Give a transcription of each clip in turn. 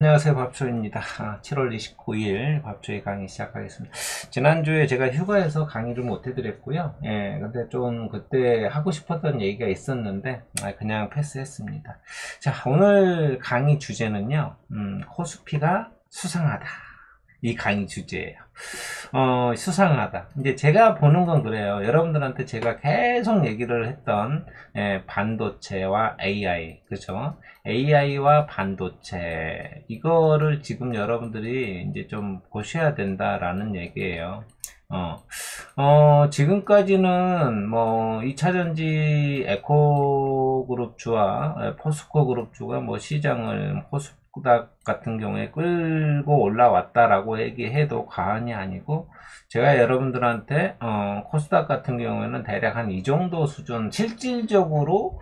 안녕하세요. 밥초입니다. 7월 29일 밥초의 강의 시작하겠습니다. 지난주에 제가 휴가에서 강의를 못 해드렸고요. 근데 좀 그때 하고 싶었던 얘기가 있었는데, 그냥 패스했습니다. 자, 오늘 강의 주제는요, 코스피가 수상하다. 이 강의 주제예요. 수상하다. 이제 제가 보는 건 그래요. 여러분들한테 제가 계속 얘기를 했던, 반도체와 AI, 그죠? AI와 반도체, 이거를 지금 여러분들이 이제 좀 보셔야 된다라는 얘기예요. 지금까지는 뭐 2차전지 에코그룹주와 포스코 그룹주가 뭐 시장을 코스닥 같은 경우에 끌고 올라왔다라고 얘기해도 과언이 아니고, 제가 여러분들한테 코스닥 같은 경우에는 대략 한 이 정도 수준, 실질적으로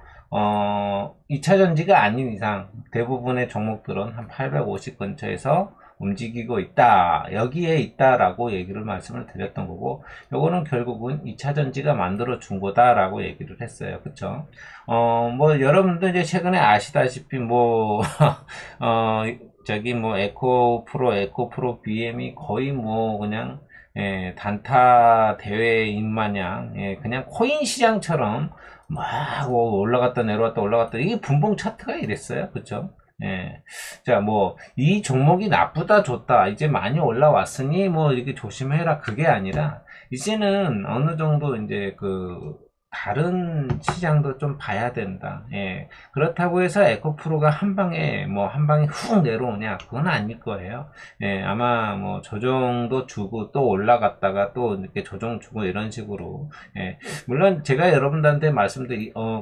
2차전지가 아닌 이상 대부분의 종목들은 한 850 근처에서 움직이고 있다. 여기에 있다라고 얘기를 말씀을 드렸던 거고, 요거는 결국은 2차전지가 만들어 준 거다라고 얘기를 했어요. 그쵸? 뭐 여러분들 이제 최근에 아시다시피 뭐 저기 뭐 에코프로 BM이 거의 뭐 그냥 단타 대회인 마냥, 그냥 코인 시장처럼 막 올라갔다 내려왔다 올라갔다, 이게 분봉 차트가 이랬어요. 그쵸? 예. 자, 뭐, 이 종목이 나쁘다, 좋다, 이제 많이 올라왔으니, 뭐, 이렇게 조심해라. 그게 아니라, 이제는 어느 정도 이제 다른 시장도 좀 봐야 된다. 예. 그렇다고 해서 에코프로가 한 방에 훅 내려오냐? 그건 아닐 거예요. 예. 아마 뭐, 조정도 주고, 또 올라갔다가 또 이렇게 조정 주고, 이런 식으로. 예. 물론 제가 여러분들한테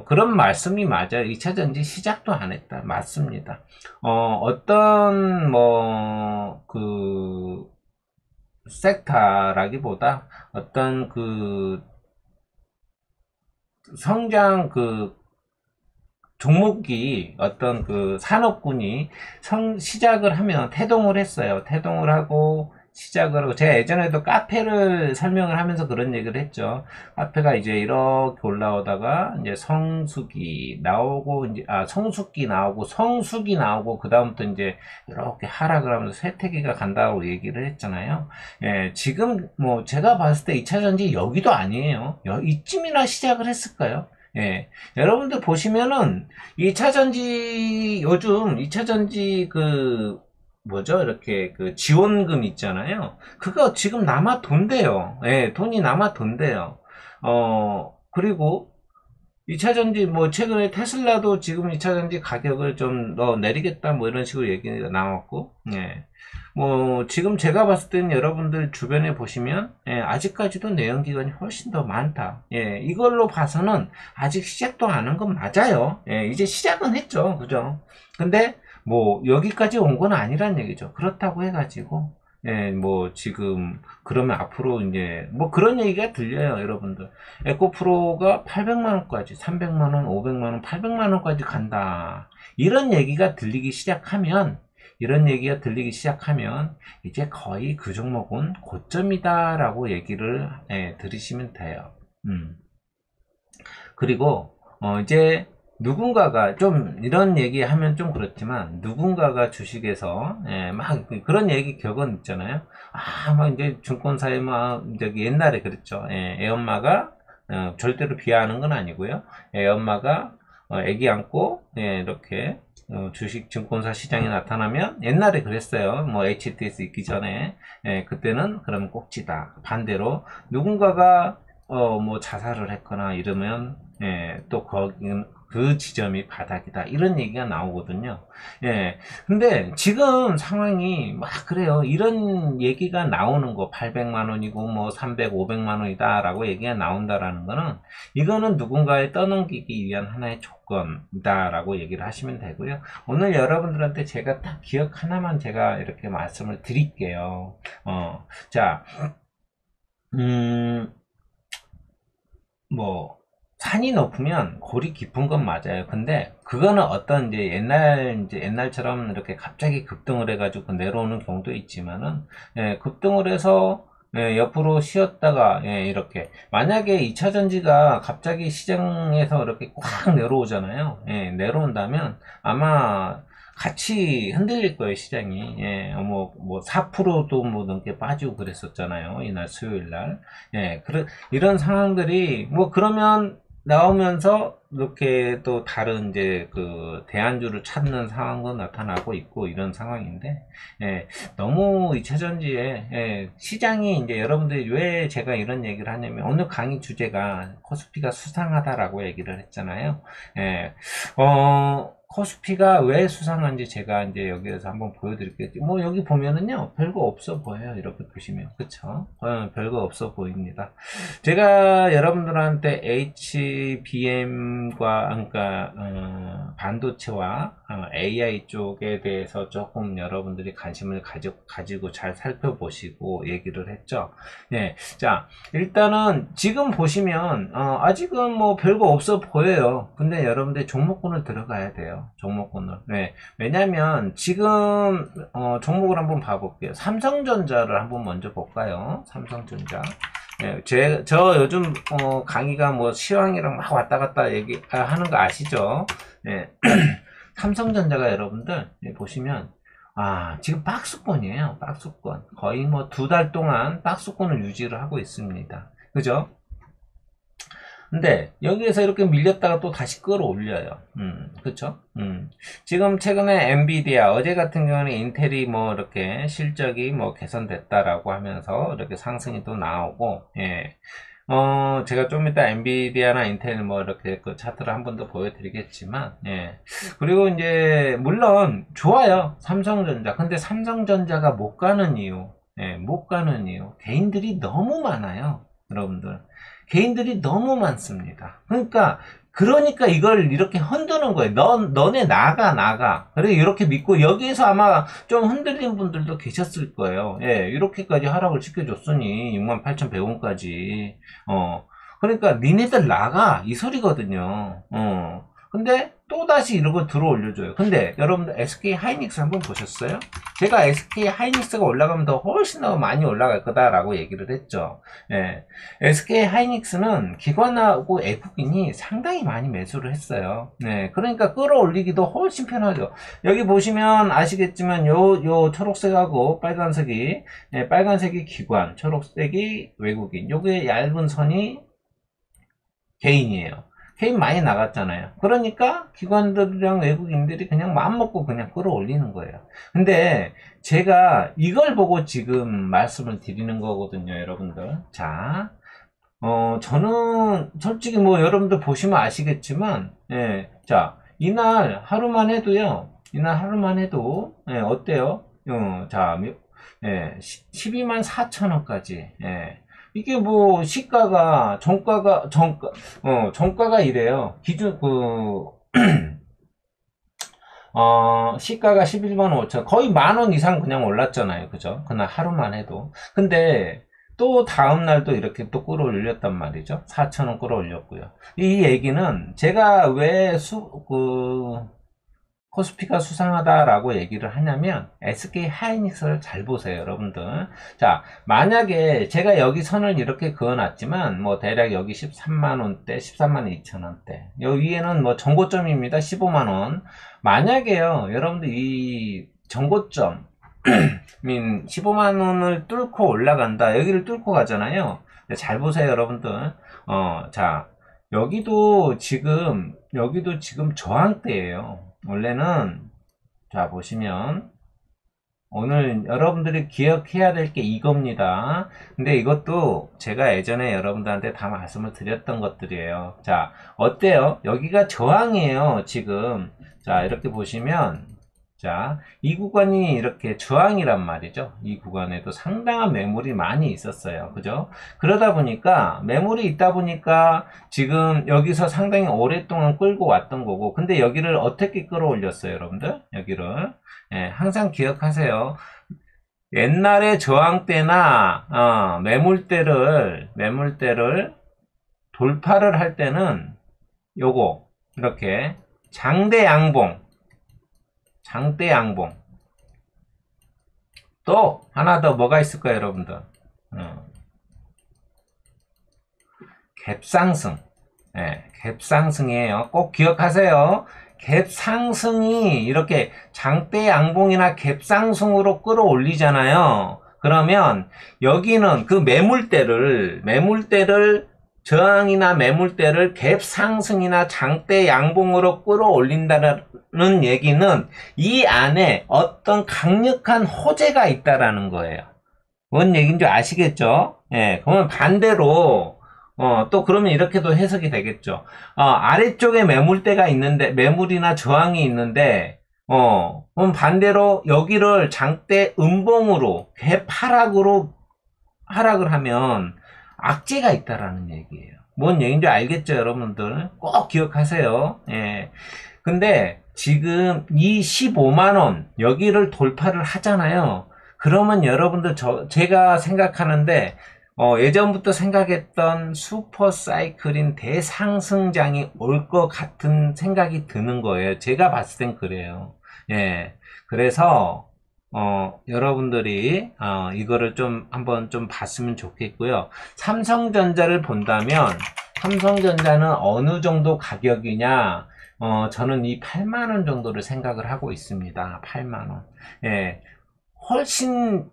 그런 말씀이 맞아요. 2차전지 시작도 안 했다. 맞습니다. 어떤 섹터라기보다 어떤 성장 종목이, 어떤 산업군이 시작을 하면 태동을 했어요. 태동을 하고 시작을 하고, 제가 예전에도 카페를 설명을 하면서 그런 얘기를 했죠. 카페가 이제 이렇게 올라오다가 이제 성수기 나오고, 이제 성숙기 나오고 성숙이 나오고, 그 다음부터 이제 이렇게 하락을 하면서 쇠퇴기가 간다고 얘기를 했잖아요. 예, 지금 뭐 제가 봤을 때 2차전지 여기도 아니에요. 이쯤이나 시작을 했을까요? 예. 여러분들 보시면은 2차전지, 요즘 2차전지 뭐죠? 이렇게 지원금 있잖아요. 그거 지금 남아 돈대요. 예, 돈이 남아 돈대요. 그리고 2차전지, 뭐 최근에 테슬라도 지금 2차전지 가격을 좀 내리겠다, 뭐 이런 식으로 얘기가 나왔고, 예. 뭐 지금 제가 봤을 때는 여러분들 주변에 보시면, 아직까지도 내연기관이 훨씬 더 많다. 예, 이걸로 봐서는 아직 시작도 안 한 건 맞아요. 예, 이제 시작은 했죠. 그죠? 근데 뭐 여기까지 온 건 아니란 얘기죠. 그렇다고 해가지고, 예, 뭐 지금 그러면 앞으로 이제 뭐 그런 얘기가 들려요, 여러분들. 에코프로가 800만원까지, 300만원, 500만원, 800만원까지 간다. 이런 얘기가 들리기 시작하면, 이제 거의 그 종목은 고점이다라고 얘기를, 들으시면 돼요. 그리고, 이제, 누군가가 좀 이런 얘기 하면 좀 그렇지만, 누군가가 주식에서 막 그런 얘기 격언 있잖아요. 막 이제 증권사에 막 저기 옛날에 그랬죠. 애 엄마가 절대로 비하하는 건 아니고요. 애 엄마가 애기 안고 이렇게 주식 증권사 시장에 나타나면, 옛날에 그랬어요. 뭐 HTS 있기 전에. 그때는 그러면 꼭지다. 반대로 누군가가 뭐 자살을 했거나 이러면, 또 거기는 그 지점이 바닥이다, 이런 얘기가 나오거든요. 예. 근데 지금 상황이 막 그래요. 이런 얘기가 나오는 거, 800만 원이고 뭐 300, 500만 원이다라고 얘기가 나온다라는 거는, 이거는 누군가에 떠넘기기 위한 하나의 조건이다라고 얘기를 하시면 되고요. 오늘 여러분들한테 제가 딱 기억 하나만 제가 이렇게 말씀을 드릴게요. 자, 음, 뭐 산이 높으면 골이 깊은 건 맞아요. 근데 그거는 어떤 이제 옛날처럼 이렇게 갑자기 급등을 해가지고 내려오는 경우도 있지만은, 급등을 해서 옆으로 쉬었다가, 이렇게 만약에 2차 전지가 갑자기 시장에서 이렇게 꽉 내려오잖아요. 내려온다면 아마 같이 흔들릴 거예요, 시장이. 예, 뭐 4%도 뭐 넘게 빠지고 그랬었잖아요, 이날 수요일 날. 예, 이런 상황들이 뭐 그러면 나오면서 이렇게 또 다른 이제 그 대안주를 찾는 상황도 나타나고 있고 이런 상황인데, 예, 너무 2차전지에 예, 시장이 이제 여러분들이 왜 제가 이런 얘기를 하냐면 오늘 강의 주제가 코스피가 수상하다라고 얘기를 했잖아요. 예, 코스피가 왜 수상한지 제가 이제 여기에서 한번 보여드릴게요. 뭐 여기 보면은요 별거 없어 보여요. 이렇게 보시면 그쵸? 별거 없어 보입니다. 제가 여러분들한테 HBM과 그러니까 반도체와 AI 쪽에 대해서 조금 여러분들이 관심을 가지고 잘 살펴보시고 얘기를 했죠. 네, 자 일단은 지금 보시면 아직은 뭐 별거 없어 보여요. 근데 여러분들 종목군을 들어가야 돼요. 종목군을. 네, 왜냐면 지금 종목을 한번 봐볼게요. 삼성전자를 한번 먼저 볼까요? 삼성전자. 예, 저 요즘 강의가 뭐 시황이랑 막 왔다 갔다 하는 거 아시죠? 예. 삼성전자가 여러분들 보시면 지금 박스권이에요. 박스권. 거의 뭐 2달 동안 박스권을 유지를 하고 있습니다. 그죠? 근데 여기에서 이렇게 밀렸다가 또 다시 끌어올려요. 그쵸? 지금 최근에 엔비디아 어제 같은 경우는 인텔이 뭐 이렇게 실적이 뭐 개선됐다라고 하면서 이렇게 상승이 또 나오고, 예. 제가 좀 이따 엔비디아나 인텔 뭐 이렇게 그 차트를 한 번 더 보여드리겠지만, 예. 그리고 이제, 물론, 좋아요. 삼성전자. 근데 삼성전자가 못 가는 이유, 예, 못 가는 이유. 개인들이 너무 많아요. 여러분들. 개인들이 너무 많습니다. 그러니까 이걸 이렇게 흔드는 거예요. 너네 나가. 그래, 이렇게 믿고, 여기에서 아마 좀 흔들린 분들도 계셨을 거예요. 예, 이렇게까지 하락을 시켜줬으니, 68,100원까지. 그러니까, 니네들 나가. 이 소리거든요. 근데, 또다시 이러고 들어 올려줘요. 근데, 여러분들, SK 하이닉스 한번 보셨어요? 제가 SK 하이닉스가 올라가면 더 훨씬 더 많이 올라갈 거다라고 얘기를 했죠. 예. SK 하이닉스는 기관하고 외국인이 상당히 많이 매수를 했어요. 네. 그러니까 끌어올리기도 훨씬 편하죠. 여기 보시면 아시겠지만 요 초록색하고 빨간색이, 네, 빨간색이 기관, 초록색이 외국인. 요게 얇은 선이 개인이에요. 개인 많이 나갔잖아요. 그러니까 기관들이랑 외국인들이 그냥 마음먹고 그냥 끌어올리는 거예요. 근데 제가 이걸 보고 지금 말씀을 드리는 거거든요, 여러분들. 자, 저는 솔직히 뭐 여러분들 보시면 아시겠지만, 예, 자, 이날 하루만 해도요, 예, 어때요? 자, 예, 12만 4천 원까지, 예. 이게 뭐 정가가 이래요. 시가가 11만 5천, 거의 10,000원 이상 그냥 올랐잖아요. 그죠? 그날 하루만 해도. 근데 또 다음날도 이렇게 또 끌어올렸단 말이죠. 4,000원 끌어올렸고요. 이 얘기는 제가 왜 코스피가 수상하다라고 얘기를 하냐면 SK 하이닉스를 잘 보세요, 여러분들. 자, 만약에 제가 여기 선을 이렇게 그어놨지만 뭐 대략 여기 13만 원대, 13만 2천 원대. 여기 위에는 뭐 정고점입니다. 15만 원. 만약에요, 여러분들 이 정고점 15만 원을 뚫고 올라간다. 여기를 뚫고 가잖아요. 잘 보세요, 여러분들. 자, 여기도 지금 저항대예요. 원래는, 자, 보시면, 오늘 여러분들이 기억해야 될 게 이겁니다. 근데 이것도 제가 예전에 여러분들한테 다 말씀을 드렸던 것들이에요. 자, 어때요? 여기가 저항이에요, 지금. 자, 이렇게 보시면, 자, 이 구간이 이렇게 저항이란 말이죠. 이 구간에도 상당한 매물이 많이 있었어요. 그죠? 그러다 보니까, 매물이 있다 보니까, 지금 여기서 상당히 오랫동안 끌고 왔던 거고, 근데 여기를 어떻게 끌어올렸어요, 여러분들? 여기를. 예, 항상 기억하세요. 옛날에 저항 때나, 매물대를 돌파를 할 때는, 요거, 이렇게, 장대 양봉. 또 하나 더 뭐가 있을까요, 여러분들? 갭상승. 네, 갭상승이에요. 꼭 기억하세요. 갭 상승이 이렇게 장대 양봉이나 갭 상승으로 끌어올리잖아요. 그러면 여기는 그 매물대를 저항이나 매물대를 갭 상승이나 장대 양봉으로 끌어올린다는 얘기는 이 안에 어떤 강력한 호재가 있다라는 거예요. 뭔 얘기인지 아시겠죠? 예, 그러면 반대로 또 그러면 이렇게도 해석이 되겠죠. 아래쪽에 매물대가 있는데 매물이나 저항이 있는데 그럼 반대로 여기를 장대 음봉으로 갭 하락을 하면 악재가 있다라는 얘기예요. 뭔 얘기인지 알겠죠, 여러분들? 꼭 기억하세요. 예. 근데 지금 이 15만원 여기를 돌파를 하잖아요. 그러면 여러분들 제가 생각하는데 예전부터 생각했던 슈퍼 사이클인 대상승장이 올 것 같은 생각이 드는 거예요. 제가 봤을 땐 그래요. 예. 그래서 여러분들이 이거를 좀 한번 좀 봤으면 좋겠고요. 삼성전자를 본다면 삼성전자는 어느 정도 가격이냐? 저는 이 8만원 정도를 생각을 하고 있습니다. 8만원. 예. 훨씬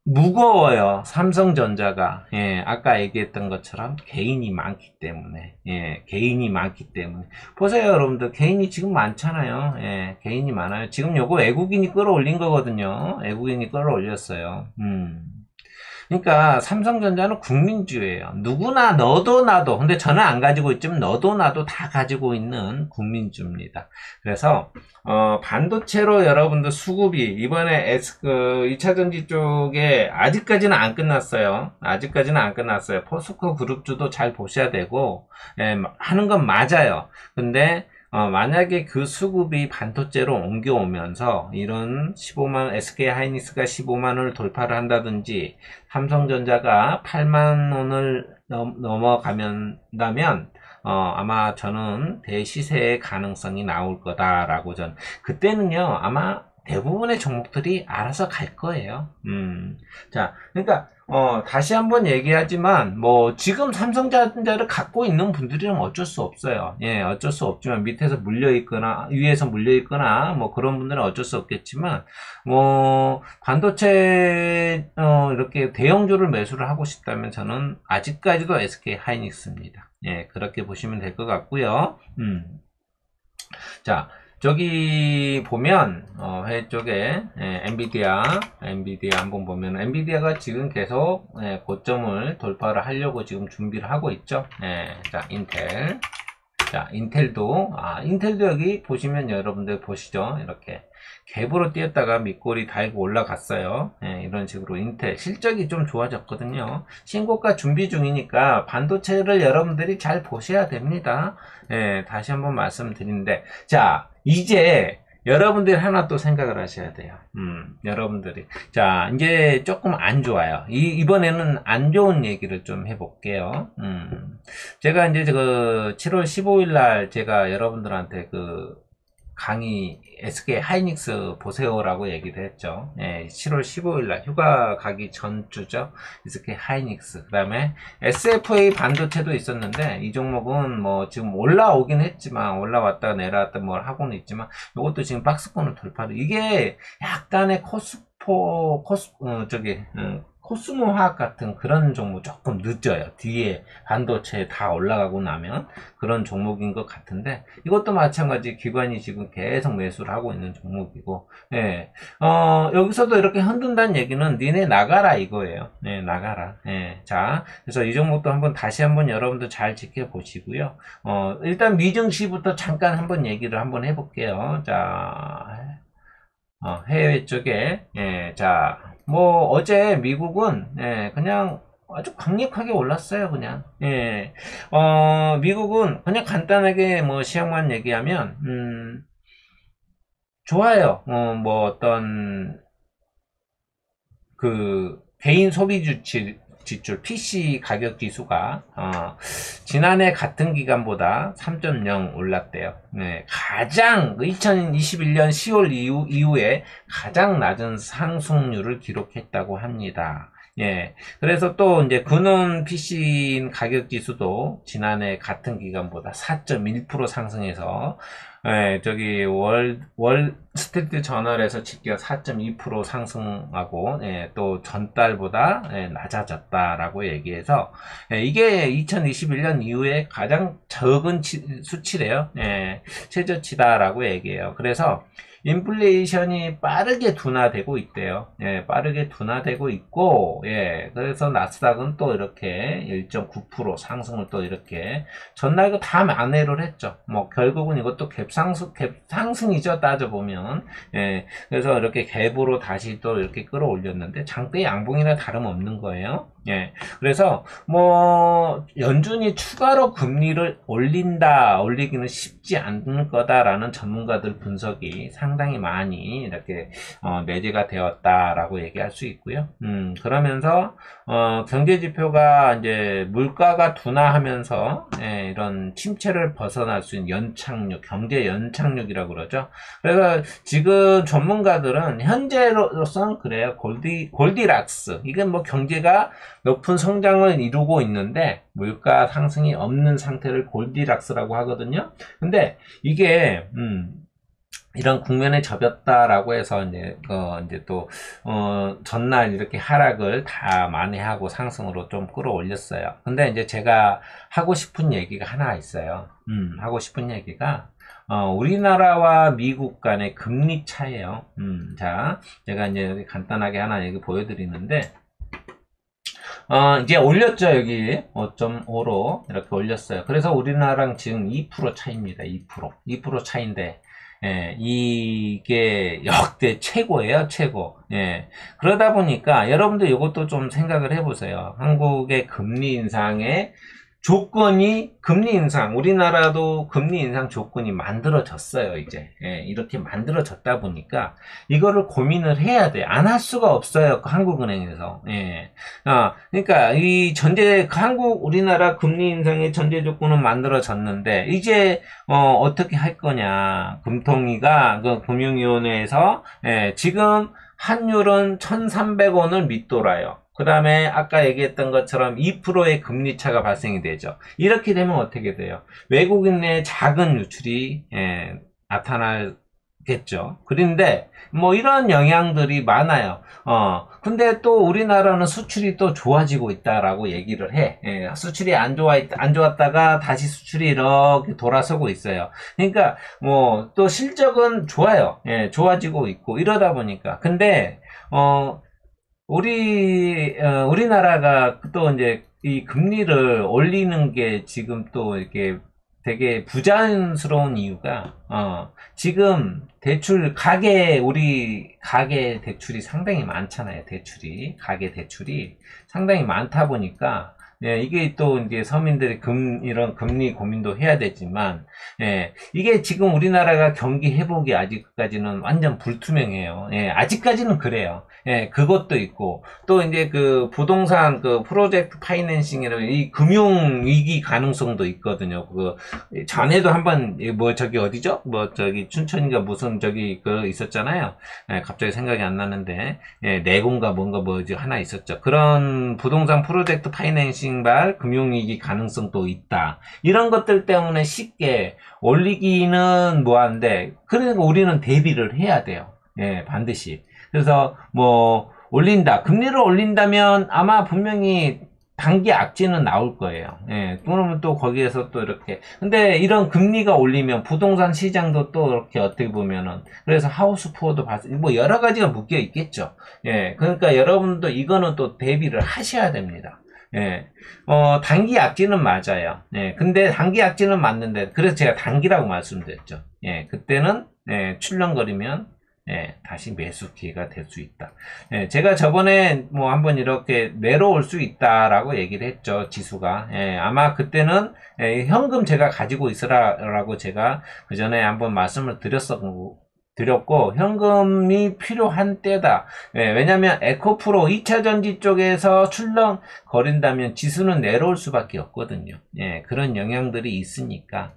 무거워요. 삼성전자가. 예, 아까 얘기했던 것처럼 개인이 많기 때문에. 예, 개인이 많기 때문에. 보세요, 여러분들. 개인이 지금 많잖아요. 예, 개인이 많아요. 지금 요거 외국인이 끌어올린 거거든요. 외국인이 끌어올렸어요. 그러니까 삼성전자는 국민주예요. 누구나 너도 나도, 근데 저는 안 가지고 있지만 너도 나도 다 가지고 있는 국민주입니다. 그래서 반도체로 여러분들 수급이 이번에 2차전지 쪽에 아직까지는 안 끝났어요. 아직까지는 안 끝났어요. 포스코 그룹주도 잘 보셔야 되고, 예, 하는 건 맞아요. 근데 만약에 그 수급이 반도체로 옮겨오면서 이런 15만, SK 하이닉스가 15만원을 돌파를 한다든지 삼성전자가 8만원을 넘어가면 아마 저는 대시세의 가능성이 나올 거다라고 그때는요 아마 대부분의 종목들이 알아서 갈 거예요. 자, 그러니까 다시 한번 얘기하지만 뭐 지금 삼성전자를 갖고 있는 분들은 어쩔 수 없어요. 예, 어쩔 수 없지만 밑에서 물려 있거나 위에서 물려 있거나 뭐 그런 분들은 어쩔 수 없겠지만 뭐 반도체 이렇게 대형주를 매수를 하고 싶다면 저는 아직까지도 SK 하이닉스입니다. 예, 그렇게 보시면 될 것 같고요. 자, 저기 보면 회 쪽에 엔비디아 한번 보면 엔비디아가 지금 계속 고점을 돌파를 하려고 지금 준비를 하고 있죠. 자, 인텔도 여기 보시면 여러분들 보시죠. 이렇게 갭으로 뛰었다가 밑골이 달고 올라갔어요. 이런 식으로 인텔 실적이 좀 좋아졌거든요. 신고가 준비 중이니까 반도체를 여러분들이 잘 보셔야 됩니다. 다시 한번 말씀드리는데, 자, 이제 여러분들이 하나 또 생각을 하셔야 돼요. 여러분들이. 자, 이제 조금 안 좋아요. 이번에는 안 좋은 얘기를 좀 해볼게요. 제가 이제 7월 15일 날 제가 여러분들한테 강의 SK 하이닉스 보세요라고 얘기를 했죠. 7월 15일 날 휴가 가기 전주죠. SK 하이닉스. 그 다음에 SFA 반도체도 있었는데 이 종목은 뭐 지금 올라오긴 했지만 올라왔다 내려왔다 뭘 하고는 있지만 이것도 지금 박스권을 돌파를 이게 약간의 코스모 화학 같은 그런 종목 조금 늦어요. 뒤에 반도체 다 올라가고 나면 그런 종목인 것 같은데 이것도 마찬가지 기관이 지금 계속 매수를 하고 있는 종목이고 여기서도 이렇게 흔든다는 얘기는 니네 나가라 이거예요. 나가라. 자, 그래서 이 종목도 다시 한번 여러분들 잘 지켜보시고요. 일단 미증시부터 잠깐 한번 얘기를 한번 해볼게요. 자, 해외 쪽에 자, 뭐 어제 미국은 그냥 아주 강력하게 올랐어요. 그냥 미국은 그냥 간단하게 뭐 시황만 얘기하면 좋아요. 뭐 어떤 개인 소비 지출 PC 가격 지수가 지난해 같은 기간보다 3.0 올랐대요. 가장 2021년 10월 이후에 가장 낮은 상승률을 기록했다고 합니다. 그래서 또 이제 근원 PC 가격 지수도 지난해 같은 기간보다 4.1% 상승해서 저기 월 스트리트 저널에서 직격 4.2% 상승하고, 또 전달보다 낮아졌다라고 얘기해서, 이게 2021년 이후에 가장 적은 수치래요. 최저치다라고 얘기해요. 그래서 인플레이션이 빠르게 둔화되고 있대요. 빠르게 둔화되고 있고, 그래서 나스닥은 또 이렇게 1.9% 상승을 또 이렇게, 전날 이거 다 만회를 했죠. 뭐, 결국은 이것도 갭상승이죠, 따져보면. 그래서 이렇게 갭으로 다시 또 이렇게 끌어올렸는데, 장대 양봉이나 다름없는 거예요. 그래서, 뭐, 연준이 추가로 금리를 올리기는 쉽지 않을 거다라는 전문가들 분석이 상당히 많이 이렇게 내재가 되었다라고 얘기할 수 있고요. 그러면서 경제 지표가 이제 물가가 둔화하면서 이런 침체를 벗어날 수 있는 연착륙, 경제 연착륙이라고 그러죠. 그래서 지금 전문가들은 현재로서는 그래요. 골디락스. 이건 뭐 경제가 높은 성장을 이루고 있는데 물가 상승이 없는 상태를 골디락스라고 하거든요. 근데 이게 이런 국면에 접였다라고 해서 이제 또 전날 이렇게 하락을 다 만회하고 상승으로 좀 끌어올렸어요. 근데 이제 제가 하고 싶은 얘기가 하나 있어요. 하고 싶은 얘기가 우리나라와 미국 간의 금리 차예요. 자, 제가 이제 간단하게 하나 얘기 보여드리는데, 이제 올렸죠, 여기. 5.5로 이렇게 올렸어요. 그래서 우리나라랑 지금 2% 차이입니다. 2% 차인데, 이게 역대 최고예요, 최고. 그러다 보니까 여러분들 이것도 좀 생각을 해보세요. 한국의 금리 인상의 조건이, 금리 인상, 우리나라도 금리 인상 조건이 만들어졌어요, 이제. 이렇게 만들어졌다 보니까, 이거를 고민을 해야 돼. 안 할 수가 없어요, 한국은행에서. 그러니까, 우리나라 금리 인상의 전제 조건은 만들어졌는데, 이제, 어떻게 할 거냐. 금통위가, 금융위원회에서, 지금, 환율은 1,300원을 밑돌아요. 그 다음에 아까 얘기했던 것처럼 2%의 금리차가 발생이 되죠. 이렇게 되면 어떻게 돼요? 외국인의 작은 유출이 나타나겠죠. 그런데 뭐 이런 영향들이 많아요. 근데 또 우리나라는 수출이 또 좋아지고 있다라고 얘기를 해. 수출이 안 좋았다가 다시 수출이 이렇게 돌아서고 있어요. 그러니까 뭐 또 실적은 좋아요. 좋아지고 있고 이러다 보니까. 근데 우리나라가 또 이제 이 금리를 올리는 게 지금 또 이렇게 되게 부자연스러운 이유가, 지금 우리 가계 대출이 상당히 많잖아요. 가계 대출이 상당히 많다 보니까, 이게 또 이제 서민들이 이런 금리 고민도 해야 되지만, 이게 지금 우리나라가 경기 회복이 아직까지는 완전 불투명해요. 아직까지는 그래요. 그것도 있고, 또 이제 그 부동산 그 프로젝트 파이낸싱이라는 이 금융 위기 가능성도 있거든요. 전에도 한번 저기 어디죠? 춘천인가 무슨 저기 있었잖아요. 갑자기 생각이 안 나는데, 내공가 뭔가 하나 있었죠. 그런 부동산 프로젝트 파이낸싱발 금융위기 가능성도 있다. 이런 것들 때문에 쉽게 올리기는 뭐한데, 그러니까 우리는 대비를 해야 돼요. 반드시. 그래서 금리를 올린다면 아마 분명히 단기 악재는 나올 거예요. 그러면 또 거기에서 또 이렇게. 근데 이런 금리가 올리면 부동산 시장도 또 이렇게 어떻게 보면은, 그래서 하우스 푸어도 여러 가지가 묶여 있겠죠. 그러니까 여러분도 이거는 또 대비를 하셔야 됩니다. 단기 악재는 맞아요. 근데 단기 악재는 맞는데, 그래서 제가 단기라고 말씀드렸죠. 그때는, 출렁거리면, 다시 매수 기회가 될 수 있다. 제가 저번에 한번 이렇게 내려올 수 있다라고 얘기를 했죠. 지수가. 아마 그때는 현금 제가 가지고 있으라고 제가 그 전에 한번 말씀을 드렸고, 현금이 필요한 때다. 왜냐면 에코프로 2차 전지 쪽에서 출렁거린다면 지수는 내려올 수밖에 없거든요. 그런 영향들이 있으니까.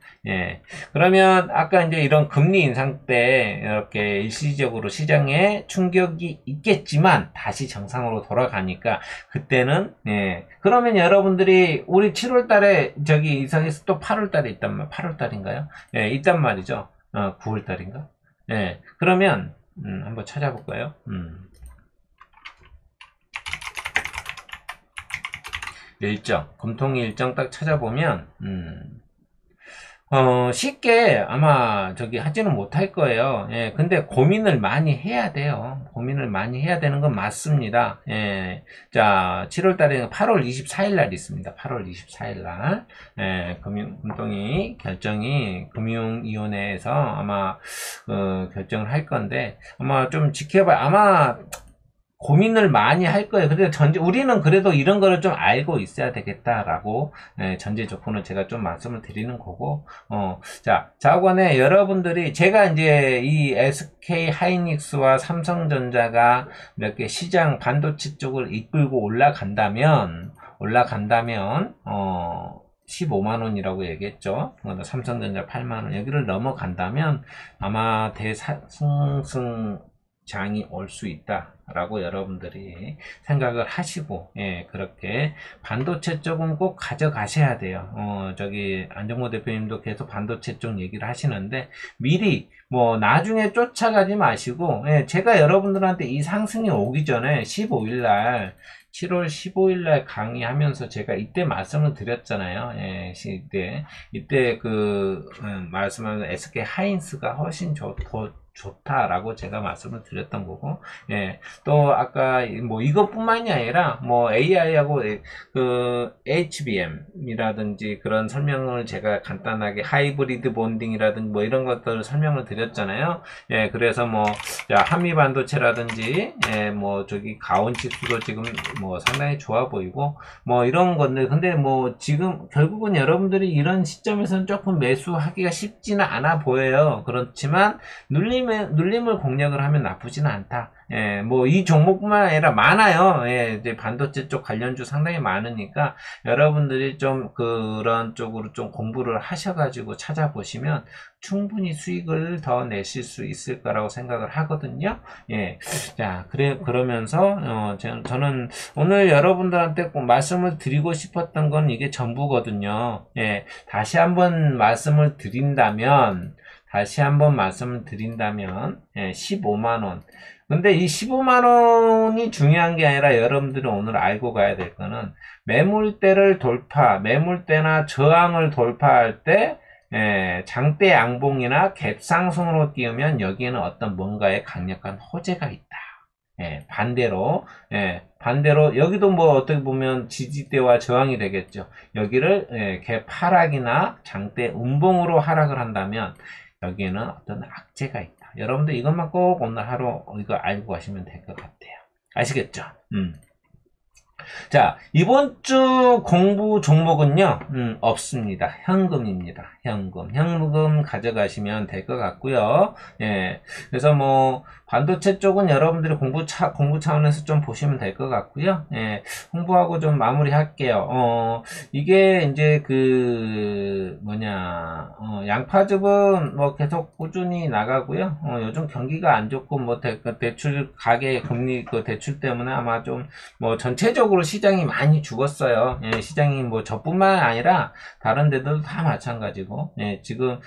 그러면 아까 이제 이런 금리 인상 때 이렇게 일시적으로 시장에 충격이 있겠지만 다시 정상으로 돌아가니까 그때는, 그러면 여러분들이 우리 7월 달에 저기 이상해서 또 8월 달에 8월 달인가요? 있단 말이죠. 9월 달인가? 예, 그러면, 한번 찾아볼까요? 일정, 금통일 일정 딱 찾아보면, 쉽게 아마 저기 하지는 못할 거예요. 예, 근데 고민을 많이 해야 돼요. 고민을 많이 해야 되는 건 맞습니다. 예, 자, 7월 달에는 8월 24일 날 있습니다. 8월 24일 날. 예, 금통위 결정이 금융위원회에서 아마, 결정을 할 건데, 아마 좀 지켜봐. 아마, 고민을 많이 할 거예요. 그래서 우리는 그래도 이런 거를 좀 알고 있어야 되겠다라고, 전제 조건을 제가 좀 말씀을 드리는 거고, 자, 자관에 여러분들이, 제가 이제 이 SK 하이닉스와 삼성전자가 몇 개 시장 반도체 쪽을 이끌고 올라간다면, 15만원이라고 얘기했죠. 삼성전자 8만원. 여기를 넘어간다면 아마 대상승 장이 올 수 있다라고 여러분들이 생각을 하시고, 예, 그렇게 반도체 쪽은 꼭 가져가셔야 돼요. 저기 안정모 대표님도 계속 반도체 쪽 얘기를 하시는데 미리 뭐 나중에 쫓아가지 마시고, 예, 제가 여러분들한테 이 상승이 오기 전에 15일날 7월 15일날 강의하면서 제가 이때 말씀을 드렸잖아요. 예, 이때 말씀하는 SK 하이닉스가 훨씬 더 좋다라고 제가 말씀을 드렸던 거고, 예, 또 아까 뭐 이것뿐만이 아니라 뭐 AI하고 그 HBM이라든지 그런 설명을 제가 간단하게 하이브리드 본딩이라든지 뭐 이런 것들을 설명을 드렸잖아요. 예, 그래서 뭐 한미 반도체라든지, 예, 뭐 저기 가온 지수도 지금 뭐 상당히 좋아 보이고 뭐 이런 건데, 근데 뭐 지금 결국은 여러분들이 이런 시점에서는 조금 매수하기가 쉽지는 않아 보여요. 그렇지만 눌림을 공략을 하면 나쁘지는 않다. 예, 뭐 이 종목뿐만 아니라 많아요. 예, 이제 반도체 쪽 관련주 상당히 많으니까 여러분들이 좀 그런 쪽으로 좀 공부를 하셔가지고 찾아보시면 충분히 수익을 더 내실 수 있을 거라고 생각을 하거든요. 예, 자, 그러면서 저는 오늘 여러분들한테 꼭 말씀을 드리고 싶었던 건 이게 전부거든요. 예, 다시 한번 말씀을 드린다면, 예, 15만원. 근데 이 15만원이 중요한 게 아니라 여러분들이 오늘 알고 가야 될 거는 매물대나 저항을 돌파할 때, 예, 장대 양봉이나 갭상승으로 띄우면 여기에는 어떤 뭔가의 강력한 호재가 있다. 예, 반대로 여기도 뭐 어떻게 보면 지지대와 저항이 되겠죠. 여기를, 예, 갭 하락이나 장대 음봉으로 하락을 한다면 여기에는 어떤 악재가 있다. 여러분들 이것만 꼭 오늘 하루 이거 알고 가시면 될 것 같아요. 아시겠죠? 자, 이번 주 공부 종목은요, 없습니다. 현금입니다. 현금 가져가시면 될 것 같고요. 예. 그래서 뭐, 반도체 쪽은 여러분들이 공부 차원에서 좀 보시면 될 것 같고요. 예. 홍보하고 좀 마무리 할게요. 이게 이제 양파즙은 뭐 계속 꾸준히 나가고요. 요즘 경기가 안 좋고 뭐 대출 가계 금리 대출 때문에 아마 좀 뭐 전체적으로 시장이 많이 죽었어요. 예, 시장이 뭐 저뿐만 아니라 다른 데들도 다 마찬가지고, 예, 지금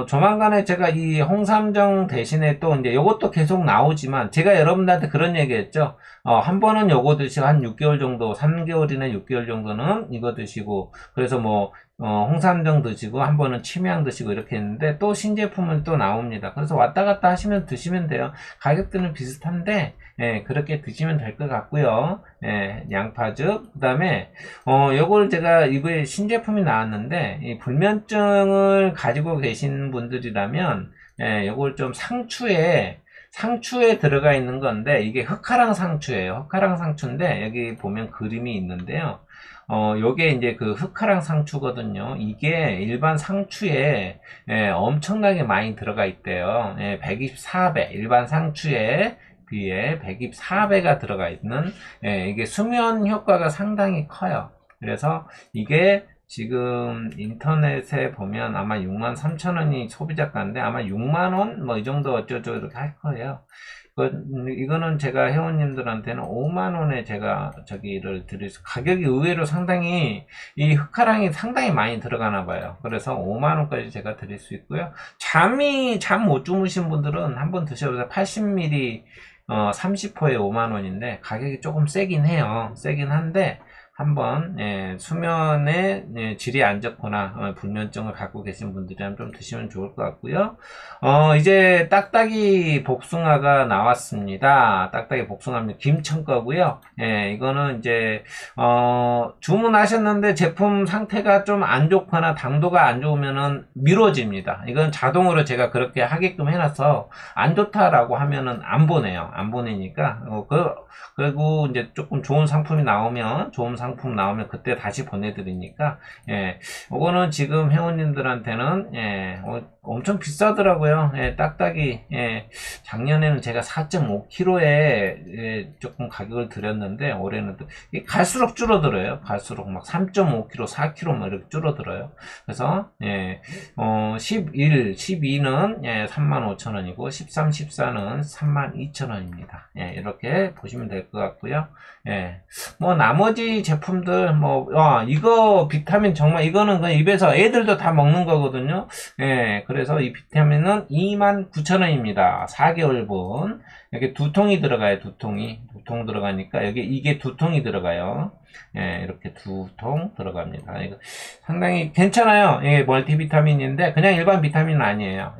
조만간에 제가 이 홍삼정 대신에 또 이제 요것도 계속 나오지만 제가 여러분들한테 그런 얘기했죠. 한 번은 요거 드시고 한 6개월 정도, 3개월이나 6개월 정도는 이거 드시고, 그래서 뭐 홍삼정 드시고 한 번은 치매향 드시고 이렇게 했는데 또 신제품은 또 나옵니다. 그래서 왔다 갔다 하시면 드시면 돼요. 가격대는 비슷한데, 예, 그렇게 드시면 될 것 같고요. 예, 양파즙. 그 다음에 요걸 제가 이거에 신제품이 나왔는데 이 불면증을 가지고 계신 분들이라면, 예, 요걸 좀 상추에 들어가 있는 건데 이게 흑화랑 상추예요. 흑화랑 상추인데 여기 보면 그림이 있는데요. 요게 이제 그 흑화랑 상추거든요. 이게 일반 상추에, 예, 엄청나게 많이 들어가 있대요. 예, 124배, 일반 상추에 비해 124배가 들어가 있는, 예, 이게 수면 효과가 상당히 커요. 그래서 이게 지금 인터넷에 보면 아마 63,000원이 소비자가인데 아마 6만원 뭐 이 정도 어쩌죠 이렇게 할 거예요. 이거는 제가 회원님들한테는 5만원에 제가 저기를 드릴 수, 가격이 의외로 상당히, 이 흑화랑이 상당히 많이 들어가나 봐요. 그래서 5만원까지 제가 드릴 수 있고요. 잠 못 주무신 분들은 한번 드셔보세요. 80ml, 30호에 5만원인데, 가격이 조금 세긴 해요. 세긴 한데, 한번 수면의 질이 안 좋거나 불면증을 갖고 계신 분들이라면 좀 드시면 좋을 것 같고요. 이제 딱딱이 복숭아가 나왔습니다. 딱딱이 복숭아입니다. 김천 거고요. 이거는 이제 주문하셨는데 제품 상태가 좀 안 좋거나 당도가 안 좋으면은 미뤄집니다. 이건 자동으로 제가 그렇게 하게끔 해놔서 안 좋다라고 하면은 안 보내요. 안 보내니까 그리고 이제 조금 좋은 상품이 나오면 그때 다시 보내드리니까, 이거는 지금 회원님들한테는, 엄청 비싸더라고요. 딱딱이, 작년에는 제가 4.5kg에 조금 가격을 드렸는데, 올해는 또, 갈수록 줄어들어요. 갈수록 막 3.5kg, 4kg 뭐 이렇게 줄어들어요. 그래서, 12는 35,000원이고, 13, 14는 32,000원입니다. 이렇게 보시면 될 것 같고요. 뭐 나머지 제품들 이거 비타민 정말 이거는 그냥 입에서 애들도 다 먹는 거거든요. 그래서 이 비타민은 29,000원입니다. 4개월분. 이렇게 두 통이 들어가요. 두 통 들어가니까 이게 두 통이 들어가요. 이렇게 두 통 들어갑니다. 이거 상당히 괜찮아요. 멀티비타민인데 그냥 일반 비타민은 아니에요.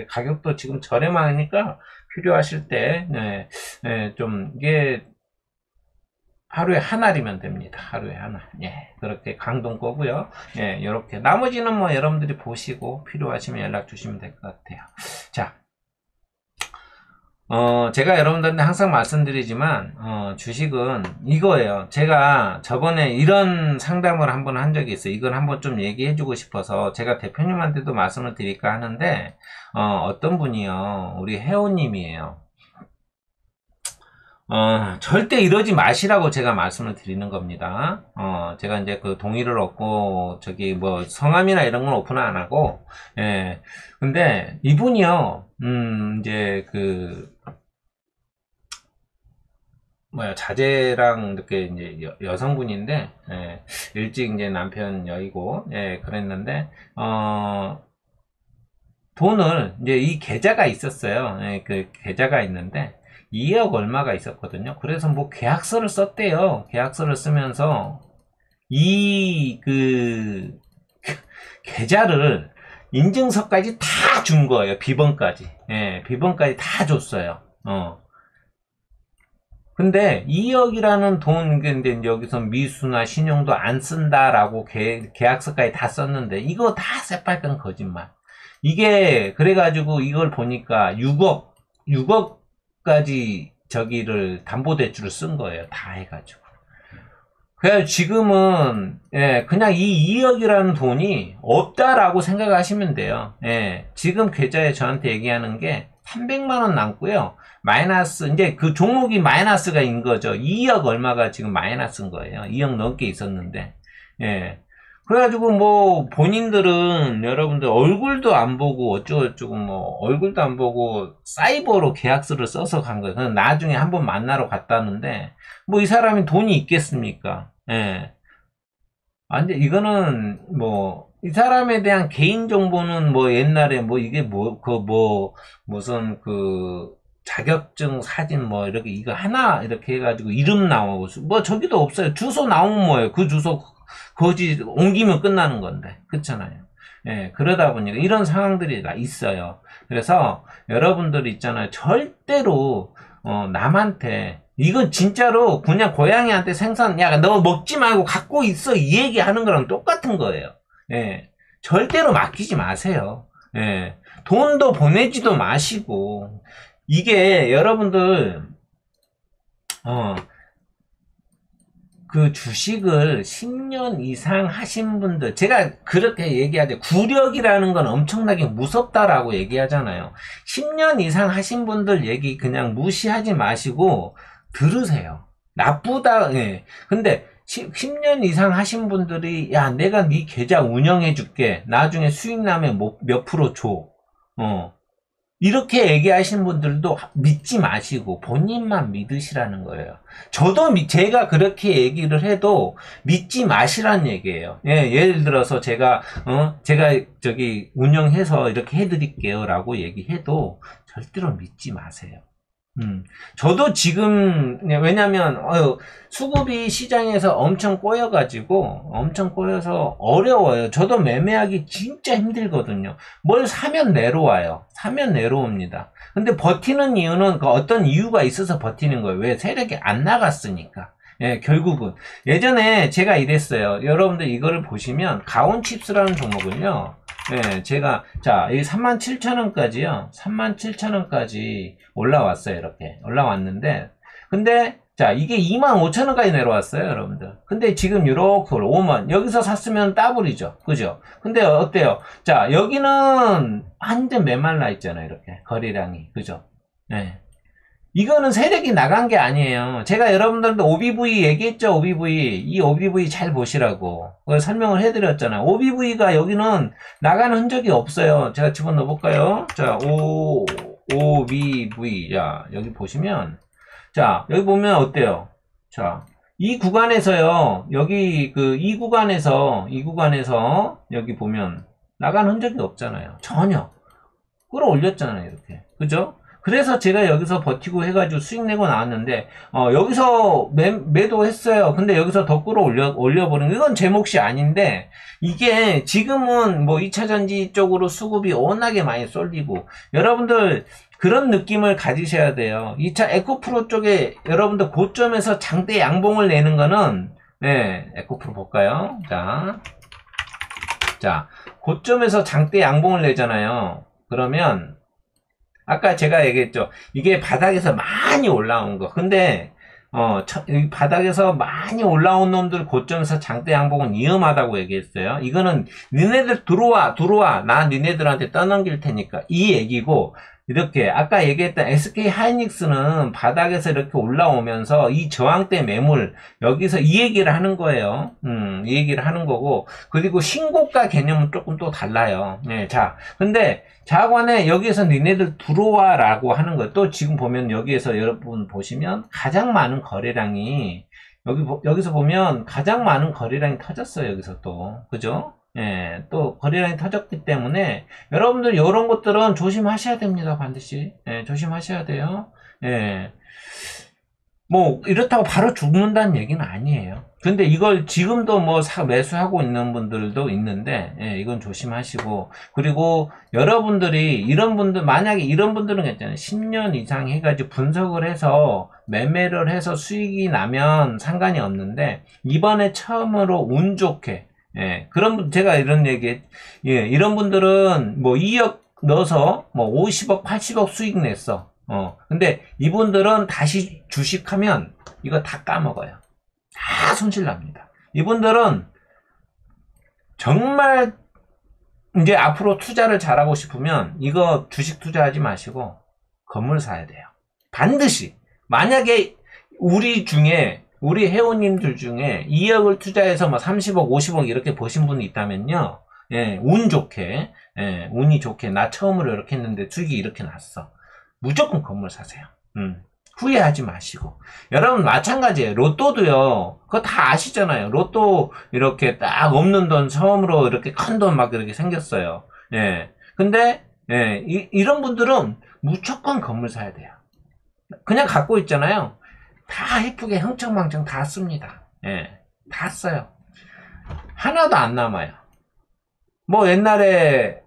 가격도 지금 저렴하니까 필요하실 때 좀 이게 하루에 한 알이면 됩니다. 하루에 한 알. 그렇게 강동 거고요. 이렇게 나머지는 뭐 여러분들이 보시고 필요하시면 연락 주시면 될 것 같아요. 자, 제가 여러분들한테 항상 말씀드리지만 주식은 이거예요. 제가 저번에 이런 상담을 한번 한 적이 있어요. 이걸 한번 좀 얘기해 주고 싶어서 제가 대표님한테도 말씀을 드릴까 하는데 어떤 분이요, 우리 회원님이에요. 절대 이러지 마시라고 제가 말씀을 드리는 겁니다. 제가 이제 그 동의를 얻고, 저기 뭐 성함이나 이런 건 오픈 안 하고, 근데 이분이요, 이제 자제랑 이렇게 이제 여성분인데, 일찍 이제 남편 여의고, 그랬는데, 돈을, 이제 이 계좌가 있었어요. 그 계좌가 있는데, 2억 얼마가 있었거든요. 그래서 뭐 계약서를 썼대요. 계약서를 쓰면서 계좌를 인증서까지 다 준 거예요. 비번까지. 비번까지 다 줬어요. 근데 2억이라는 돈, 근데 여기서 미수나 신용도 안 쓴다라고 계약서까지 다 썼는데 이거 다 새빨간 거짓말. 이게 그래가지고 이걸 보니까 6억까지 저기를 담보대출을 쓴 거예요. 다 해가지고. 그래서 지금은 그냥 이 2억이라는 돈이 없다라고 생각하시면 돼요. 지금 계좌에 저한테 얘기하는 게 300만원 남고요. 마이너스, 이제 그 종목이 마이너스가 인 거죠. 2억 얼마가 지금 마이너스인 거예요. 2억 넘게 있었는데. 그래가지고 뭐 본인들은 여러분들 얼굴도 안 보고 어쩌고저쩌고 뭐 얼굴도 안 보고 사이버로 계약서를 써서 간 거예요. 그냥 나중에 한번 만나러 갔다는데 뭐 이 사람이 돈이 있겠습니까? 근데 이거는 뭐 이 사람에 대한 개인 정보는 뭐 옛날에 뭐 이게 무슨 자격증 사진 뭐 이렇게 이거 하나 이렇게 해가지고 이름 나오고 뭐 저기도 없어요. 주소 나오면 뭐예요? 그 주소 거기 옮기면 끝나는 건데, 그렇잖아요. 그러다 보니까 이런 상황들이 있어요. 그래서 여러분들 있잖아요. 절대로 남한테 이건 진짜로 그냥 고양이한테 야, 너 먹지 말고 갖고 있어 이 얘기하는 거랑 똑같은 거예요. 절대로 맡기지 마세요. 돈도 보내지도 마시고 이게 여러분들 그 주식을 10년 이상 하신 분들, 제가 그렇게 얘기하죠. 구력이라는 건 엄청나게 무섭다라고 얘기하잖아요. 10년 이상 하신 분들 얘기 그냥 무시하지 마시고 들으세요. 나쁘다. 근데 10년 이상 하신 분들이, 야, 내가 네 계좌 운영해 줄게. 나중에 수익 나면 몇 프로 줘. 이렇게 얘기하시는 분들도 믿지 마시고 본인만 믿으시라는 거예요. 저도 제가 그렇게 얘기를 해도 믿지 마시라는 얘기예요. 예, 예를 들어서 제가 저기 운영해서 이렇게 해드릴게요 라고 얘기해도 절대로 믿지 마세요. 저도 지금, 왜냐면, 수급이 시장에서 엄청 꼬여서 어려워요. 저도 매매하기 진짜 힘들거든요. 뭘 사면 내려와요. 사면 내려옵니다. 근데 버티는 이유는 어떤 이유가 있어서 버티는 거예요. 왜? 세력이 안 나갔으니까. 예, 결국은. 예전에 제가 이랬어요. 여러분들 이거를 보시면, 가온칩스라는 종목은요, 예, 제가, 자, 여기 37,000원까지요. 37,000원까지 올라왔어요. 이렇게. 올라왔는데, 근데, 자, 이게 25,000원까지 내려왔어요. 여러분들. 근데 지금 이렇게 5만. 여기서 샀으면 더블이죠. 그죠? 근데 어때요? 자, 여기는 완전 메말라 있잖아요. 이렇게. 거래량이. 그죠? 예. 이거는 세력이 나간 게 아니에요. 제가 여러분들도 OBV 얘기했죠. OBV. 이 OBV 잘 보시라고. 설명을 해드렸잖아요. OBV가 여기는 나가는 흔적이 없어요. 제가 집어넣어 볼까요? 자, OBV. 자, 여기 보시면. 자, 여기 보면 어때요? 자, 이 구간에서요. 여기 이 구간에서 여기 보면 나가는 흔적이 없잖아요. 전혀. 끌어올렸잖아요. 이렇게. 그죠? 그래서 제가 여기서 버티고 해가지고 수익 내고 나왔는데, 여기서 매도했어요. 근데 여기서 더 올려버린, 이건 제 몫이 아닌데, 이게 지금은 뭐 2차전지 쪽으로 수급이 워낙에 많이 쏠리고, 여러분들 그런 느낌을 가지셔야 돼요. 2차 에코프로 쪽에 여러분들 고점에서 장대 양봉을 내는 거는, 네, 에코프로 볼까요? 자, 고점에서 장대 양봉을 내잖아요. 그러면, 아까 제가 얘기했죠. 이게 바닥에서 많이 올라온 거. 근데 여기 바닥에서 많이 올라온 놈들 고점에서 장대 양봉은 위험하다고 얘기했어요. 이거는 니네들 들어와. 나 니네들한테 떠넘길 테니까. 이 얘기고, 이렇게 아까 얘기했던 SK 하이닉스는 바닥에서 이렇게 올라오면서 이 저항대 매물 여기서 이 얘기를 하는 거예요. 이 얘기를 하는 거고, 그리고 신고가 개념은 조금 또 달라요. 네, 자, 근데 자관에 여기에서 니네들 들어와라고 하는 거. 또 지금 보면 여기에서 여러분 보시면 가장 많은 거래량이 여기서 보면 가장 많은 거래량이 터졌어요. 여기서 또, 그죠? 예, 또 거래량이 터졌기 때문에 여러분들 이런 것들은 조심하셔야 됩니다. 반드시. 예, 조심하셔야 돼요. 예. 뭐 이렇다고 바로 죽는다는 얘기는 아니에요. 근데 이걸 지금도 뭐 매수하고 있는 분들도 있는데, 예, 이건 조심하시고, 그리고 여러분들이 만약에 이런 분들은 괜찮아요. 10년 이상 해가지고 분석을 해서 매매를 해서 수익이 나면 상관이 없는데, 이번에 처음으로 운 좋게, 예, 제가 이런 이런 분들은 뭐 2억 넣어서 뭐 50억, 80억 수익 냈어. 근데 이분들은 다시 주식하면 이거 다 까먹어요. 다 손실납니다. 이분들은 정말 이제 앞으로 투자를 잘하고 싶으면 이거 주식 투자하지 마시고 건물 사야 돼요. 반드시. 만약에 우리 회원님들 중에 2억을 투자해서 뭐 30억, 50억 이렇게 보신 분이 있다면요. 예, 운이 좋게 나 처음으로 이렇게 했는데 수익이 이렇게 났어. 무조건 건물 사세요. 후회하지 마시고. 여러분 마찬가지예요. 로또도요. 그거 다 아시잖아요. 로또 이렇게 딱 없는 돈 처음으로 이렇게 큰 돈 막 이렇게 생겼어요. 예. 근데 예, 이런 분들은 무조건 건물 사야 돼요. 그냥 갖고 있잖아요. 다 예쁘게 흥청망청 다 씁니다. 예. 다 써요. 하나도 안 남아요. 뭐 옛날에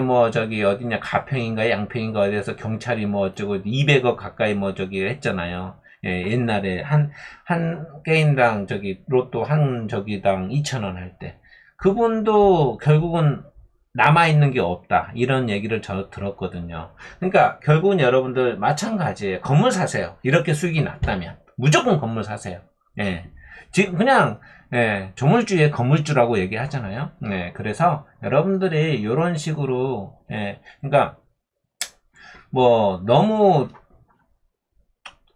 뭐 저기 어디냐 가평인가 양평인가 어디에서 경찰이 뭐 어쩌고 200억 가까이 뭐 저기 했잖아요. 예, 옛날에 한 게임당 저기 로또 한 저기당 2,000원 할 때 그분도 결국은 남아있는 게 없다 이런 얘기를 저 들었거든요. 그러니까 결국은 여러분들 마찬가지예요. 건물 사세요. 이렇게 수익이 났다면 무조건 건물 사세요. 예. 지금 그냥 예, 조물주의 건물주라고 얘기하잖아요. 네, 그래서 여러분들이 이런 식으로 예, 그러니까 뭐 너무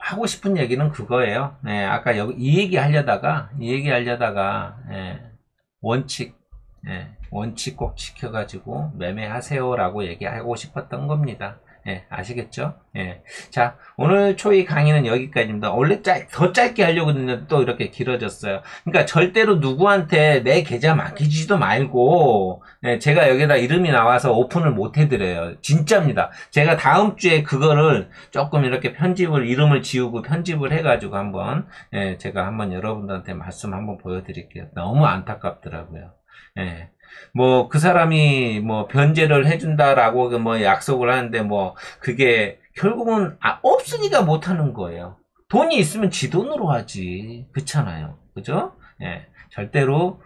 하고 싶은 얘기는 그거예요. 예, 아까 여기 이 얘기 하려다가, 예, 원칙, 원칙 꼭 지켜가지고 매매하세요라고 얘기하고 싶었던 겁니다. 예, 아시겠죠? 예. 자, 오늘 초이 강의는 여기까지입니다. 원래 더 짧게 하려고 했는데 또 이렇게 길어졌어요. 그러니까 절대로 누구한테 내 계좌 맡기지도 말고, 예, 제가 여기다 이름이 나와서 오픈을 못 해드려요. 진짜입니다. 제가 다음 주에 그거를 조금 이렇게 이름을 지우고 편집을 해가지고 한번, 예, 제가 한번 여러분들한테 말씀 한번 보여드릴게요. 너무 안타깝더라고요. 예. 뭐, 그 사람이 뭐, 변제를 해준다라고 뭐 약속을 하는데 뭐, 그게 결국은 없으니까 못하는 거예요. 돈이 있으면 지 돈으로 하지. 그렇잖아요. 그죠? 예. 절대로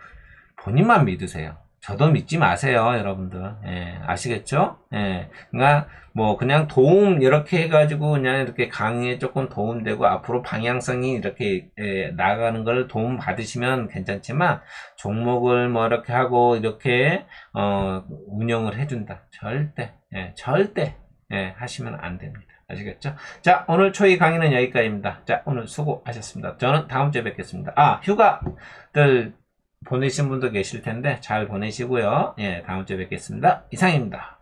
본인만 믿으세요. 저도 믿지 마세요, 여러분들. 예, 아시겠죠? 예. 그러니까 뭐 그냥 도움 이렇게 해가지고 그냥 이렇게 강의에 조금 도움되고 앞으로 방향성이 이렇게 나가는 걸 도움 받으시면 괜찮지만 종목을 뭐 이렇게 하고 이렇게 운영을 해준다. 절대 하시면 안 됩니다. 아시겠죠? 자, 오늘 초이 강의는 여기까지입니다. 자, 오늘 수고하셨습니다. 저는 다음 주에 뵙겠습니다. 휴가들 보내신 분도 계실 텐데 잘 보내시고요. 예, 다음 주에 뵙겠습니다. 이상입니다.